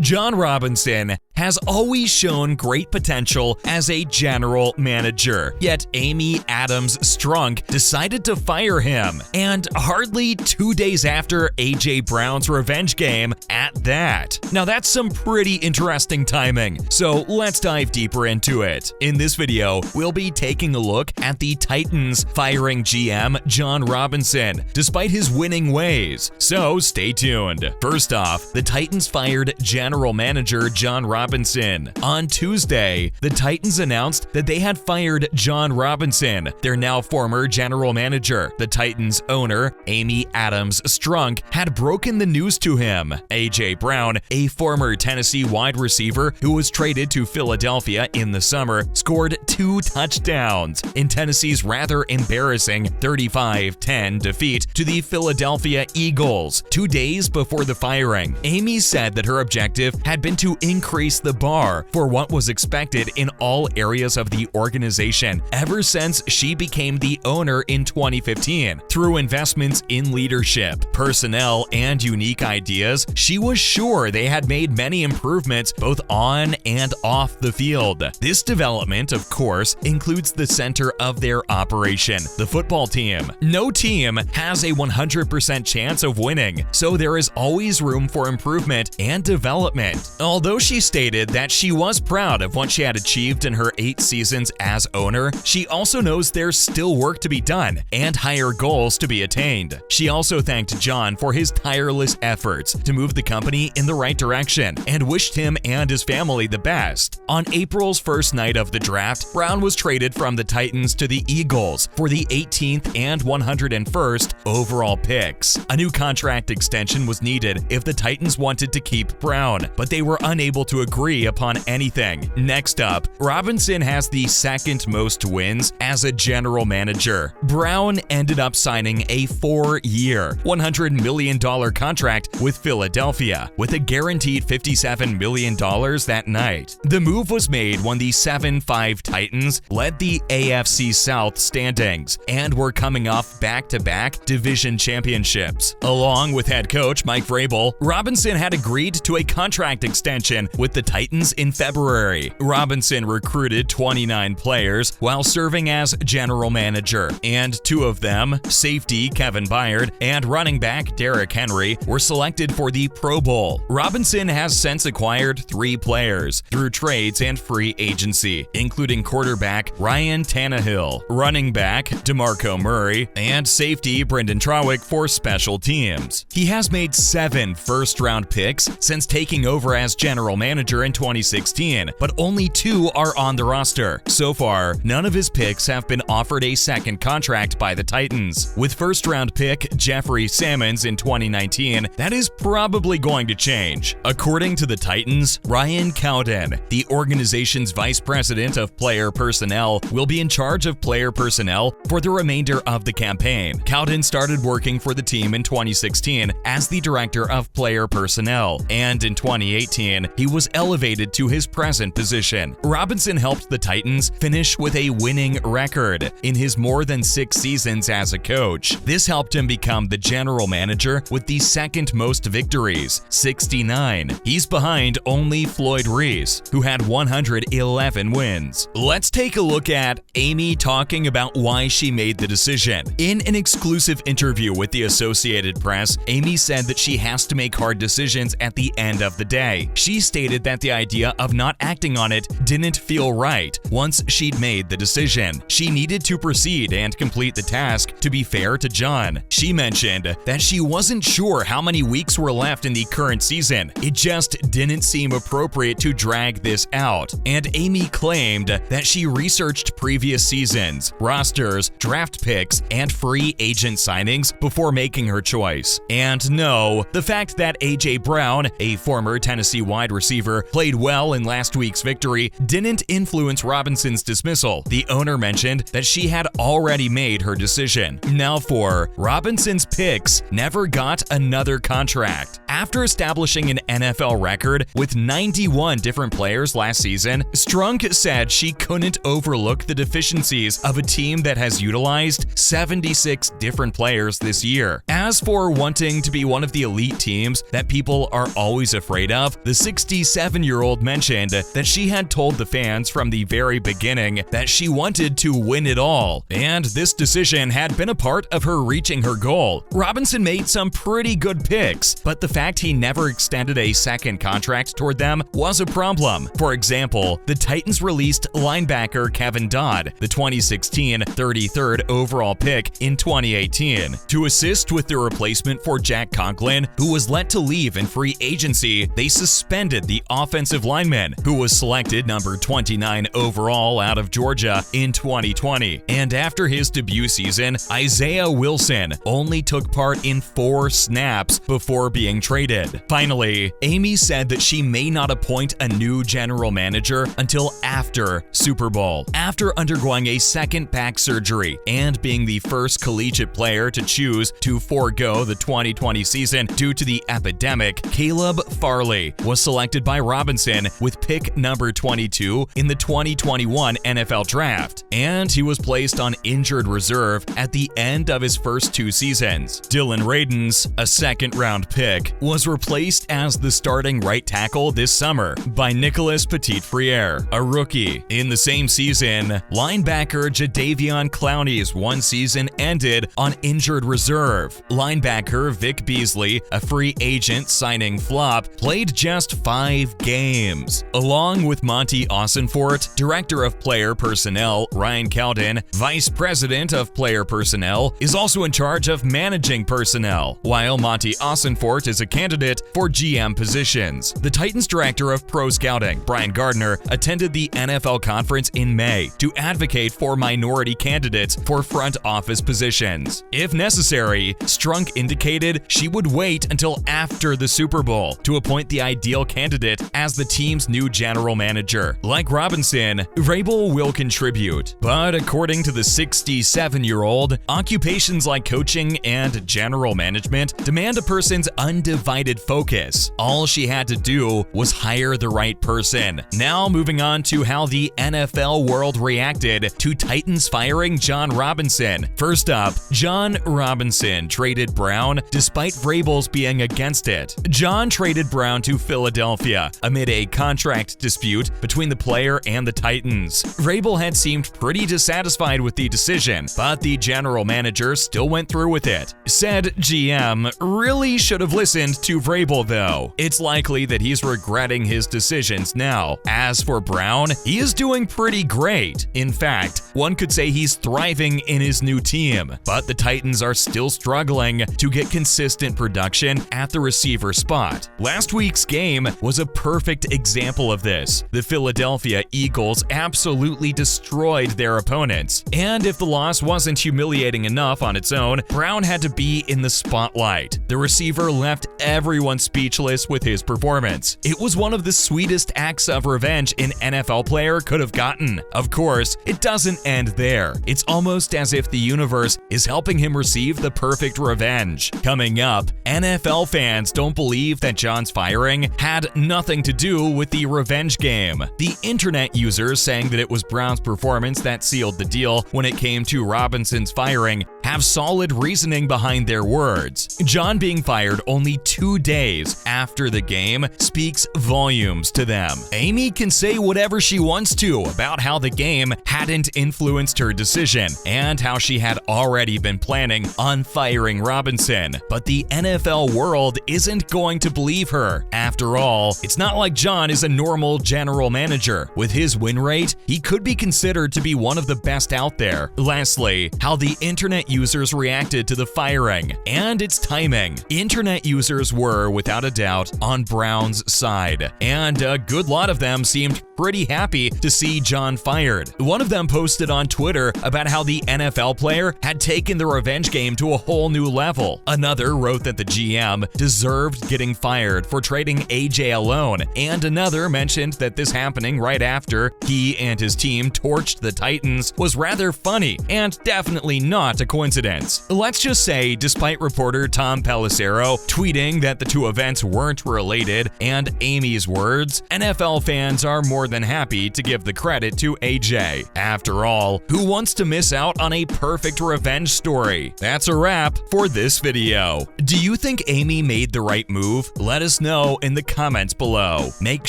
Jon Robinson has always shown great potential as a general manager, yet Amy Adams Strunk decided to fire him, and hardly 2 days after A.J. Brown's revenge game at that. Now that's some pretty interesting timing, so let's dive deeper into it. In this video, we'll be taking a look at the Titans firing GM Jon Robinson, despite his winning ways, so stay tuned. First off, the Titans fired general manager Jon Robinson. On Tuesday, the Titans announced that they had fired Jon Robinson, their now former general manager. The Titans owner, Amy Adams Strunk, had broken the news to him. A.J. Brown, a former Tennessee wide receiver who was traded to Philadelphia in the summer, scored 2 touchdowns in Tennessee's rather embarrassing 35-10 defeat to the Philadelphia Eagles 2 days before the firing. Amy said that her objective had been to increase the bar for what was expected in all areas of the organization ever since she became the owner in 2015. Through investments in leadership, personnel, and unique ideas, she was sure they had made many improvements both on and off the field. This development, of course, includes the center of their operation, the football team. No team has a 100% chance of winning, so there is always room for improvement and development. Although she stated that she was proud of what she had achieved in her 8 seasons as owner, she also knows there's still work to be done and higher goals to be attained. She also thanked Jon for his tireless efforts to move the company in the right direction and wished him and his family the best. On April's first night of the draft, Brown was traded from the Titans to the Eagles for the 18th and 101st overall picks. A new contract extension was needed if the Titans wanted to keep Brown, but they were unable to agree upon anything. Next up, Robinson has the second most wins as a general manager. Brown ended up signing a 4-year, $100 million contract with Philadelphia, with a guaranteed $57 million that night. The move was made when the 7-5 Titans led the AFC South standings and were coming off back-to-back division championships. Along with head coach Mike Vrabel, Robinson had agreed to a contract extension with the Titans in February. Robinson recruited 29 players while serving as general manager, and 2 of them, safety Kevin Byard and running back Derrick Henry, were selected for the Pro Bowl. Robinson has since acquired 3 players through trades and free agency, including quarterback Ryan Tannehill, running back DeMarco Murray, and safety Brendan Trawick for special teams. He has made 7 first-round picks since taking over as general manager in 2016, but only 2 are on the roster. So far, none of his picks have been offered a second contract by the Titans. With first-round pick Jeffrey Sammons in 2019, that is probably going to change. According to the Titans, Ryan Cowden, the organization's vice president of player personnel, will be in charge of player personnel for the remainder of the campaign. Cowden started working for the team in 2016 as the director of player personnel, and in 2018, he was elevated to his present position. Robinson helped the Titans finish with a winning record in his more than 6 seasons as a coach. This helped him become the general manager with the second most victories, 69. He's behind only Floyd Reese, who had 111 wins. Let's take a look at Amy talking about why she made the decision. In an exclusive interview with the Associated Press, Amy said that she has to make hard decisions at the end of the day. She stated that the idea of not acting on it didn't feel right once she'd made the decision. She needed to proceed and complete the task to be fair to Jon. She mentioned that she wasn't sure how many weeks were left in the current season. It just didn't seem appropriate to drag this out. And Amy claimed that she researched previous seasons, rosters, draft picks, and free agent signings before making her choice. And no, the fact that A.J. Brown, a former Tennessee wide receiver, played well in last week's victory didn't influence Robinson's dismissal. The owner mentioned that she had already made her decision. Now for Robinson's picks never got another contract. After establishing an NFL record with 91 different players last season, Strunk said she couldn't overlook the deficiencies of a team that has utilized 76 different players players this year. As for wanting to be one of the elite teams that people are always afraid of, the 67-year-old mentioned that she had told the fans from the very beginning that she wanted to win it all, and this decision had been a part of her reaching her goal. Robinson made some pretty good picks, but the fact he never extended a second contract toward them was a problem. For example, the Titans released linebacker Kevin Dodd, the 2016 33rd overall pick in 2018. To assist with the replacement for Jack Conklin, who was let to leave in free agency, they suspended the offensive lineman, who was selected number 29 overall out of Georgia in 2020. And after his debut season, Isaiah Wilson only took part in 4 snaps before being traded. Finally, Amy said that she may not appoint a new general manager until after Super Bowl. After undergoing a second back surgery and being the first collegiate player to choose to forego the 2020 season due to the epidemic, Caleb Farley was selected by Robinson with pick number 22 in the 2021 NFL Draft, and he was placed on injured reserve at the end of his first 2 seasons. Dylan Radins, a second-round pick, was replaced as the starting right tackle this summer by Nicholas Petit-Frere, a rookie. In the same season, linebacker Jadeveon Clowney's 1 season ended on injured reserve. Linebacker Vic Beasley, a free agent signing flop, played just 5 games. Along with Monty Ossenfort, Director of Player Personnel Ryan Cowden, Vice President of Player Personnel, is also in charge of managing personnel, while Monty Ossenfort is a candidate for GM positions. The Titans Director of Pro Scouting, Brian Gardner, attended the NFL Conference in May to advocate for minority candidates for front office positions. If necessary, Strunk indicated she would wait until after the Super Bowl to appoint the ideal candidate as the team's new general manager. Like Robinson, Vrabel will contribute, but according to the 67-year-old, occupations like coaching and general management demand a person's undivided focus. All she had to do was hire the right person. Now moving on to how the NFL world reacted to Titans firing Jon Robinson. First up, Jon Robinson traded Brown despite Vrabel's being against it. Jon traded Brown to Philadelphia amid a contract dispute between the player and the Titans. Vrabel had seemed pretty dissatisfied with the decision, but the general manager still went through with it. Said GM really should have listened to Vrabel though. It's likely that he's regretting his decisions now. As for Brown, he is doing pretty great. In fact, one could say he's thriving in his new team, but the Titans are still struggling to get consistent production at the receiver spot. Last week's game was a perfect example of this. The Philadelphia Eagles absolutely destroyed their opponents, and if the loss wasn't humiliating enough on its own, Brown had to be in the spotlight. The receiver left everyone speechless with his performance. It was one of the sweetest acts of revenge an NFL player could have gotten. Of course, it doesn't end there. It's almost as if the universe is helping him receive the perfect revenge. Coming up, NFL fans don't believe that Jon's firing had nothing to do with the revenge game. The internet users saying that it was Brown's performance that sealed the deal when it came to Robinson's firing have solid reasoning behind their words. Jon being fired only 2 days after the game speaks volumes to them. Amy can say whatever she wants to about how the game hadn't influenced her decision and how she had already been planning on firing Robinson, but the NFL world isn't going to believe her. After all, it's not like Jon is a normal general manager. With his win rate, he could be considered to be one of the best out there. Lastly, how the internet users reacted to the firing and its timing. Internet users were, without a doubt, on Brown's side, and a good lot of them seemed pretty happy to see Jon fired. One of them posted on Twitter about how the NFL player had taken the revenge game to a whole new level. Another wrote that the GM deserved getting fired for trading AJ alone, and another mentioned that this happening right after he and his team torched the Titans was rather funny and definitely not a coincidence. Let's just say, despite reporter Tom Pelissero tweeting that the two events weren't related and Amy's words, NFL fans are more more than happy to give the credit to AJ. After all, who wants to miss out on a perfect revenge story? That's a wrap for this video. Do you think Amy made the right move? Let us know in the comments below. Make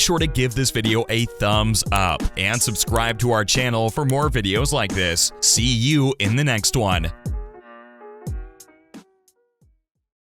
sure to give this video a thumbs up and subscribe to our channel for more videos like this. See you in the next one.